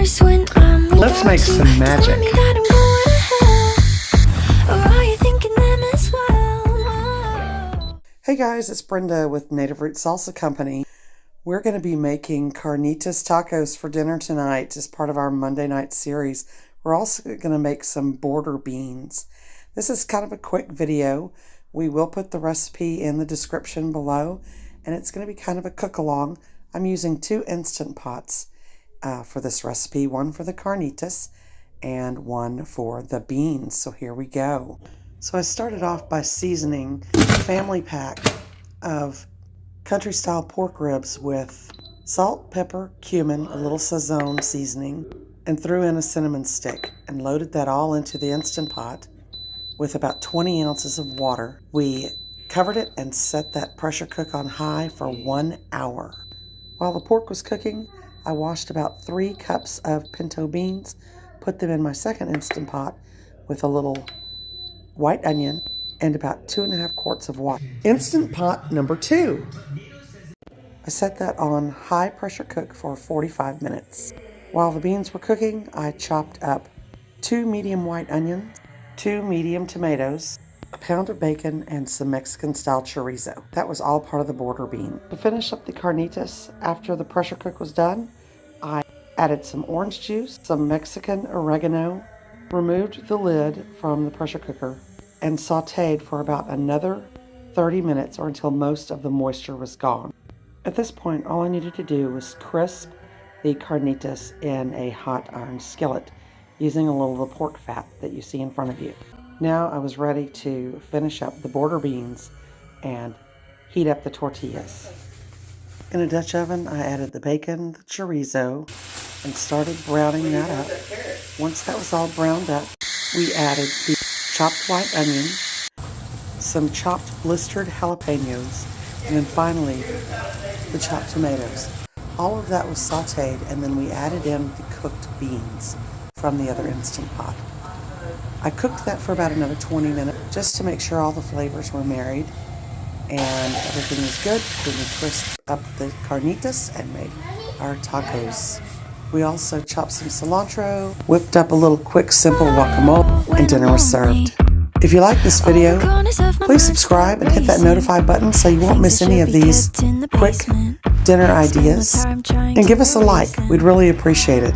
worse when I'm without Let's make you. some Just magic. tell me that I'm going to hell. Or are you thinking them as well? Hey guys, it's Brenda with Native Root Salsa Company. We're going to be making carnitas tacos for dinner tonight as part of our Monday night series. We're also going to make some border beans. This is kind of a quick video. We will put the recipe in the description below, and it's going to be kind of a cook-along. I'm using 2 Instant Pots for this recipe, one for the carnitas and one for the beans. So here we go. So I started off by seasoning a family pack of country-style pork ribs with salt, pepper, cumin, a little Sazon seasoning, and threw in a cinnamon stick and loaded that all into the Instant Pot with about 20 ounces of water. We covered it and set that pressure cook on high for 1 hour. While the pork was cooking, I washed about 3 cups of pinto beans, put them in my second Instant Pot with a little white onion and about 2.5 quarts of water. Instant Pot number 2. I set that on high pressure cook for 45 minutes. While the beans were cooking, I chopped up 2 medium white onions, 2 medium tomatoes, a pound of bacon, and some Mexican style chorizo. That was all part of the border bean. To finish up the carnitas, after the pressure cook was done, I added some orange juice, some Mexican oregano, removed the lid from the pressure cooker, and sautéed for about another 30 minutes or until most of the moisture was gone. At this point, all I needed to do was crisp the carnitas in a hot iron skillet using a little of the pork fat that you see in front of you. Now I was ready to finish up the border beans and heat up the tortillas. In a Dutch oven, I added the bacon, the chorizo, and started browning that up. Once that was all browned up, we added the chopped white onion, some chopped blistered jalapenos, and then finally the chopped tomatoes. All of that was sautéed, and then we added in the cooked beans from the other Instant Pot. I cooked that for about another 20 minutes just to make sure all the flavors were married and everything was good. Then we crisped up the carnitas and made our tacos. We also chopped some cilantro, whipped up a little quick simple guacamole, and dinner was served. If you like this video, please subscribe and hit that notify button so you won't miss any of these quick dinner ideas. And give us a like. We'd really appreciate it.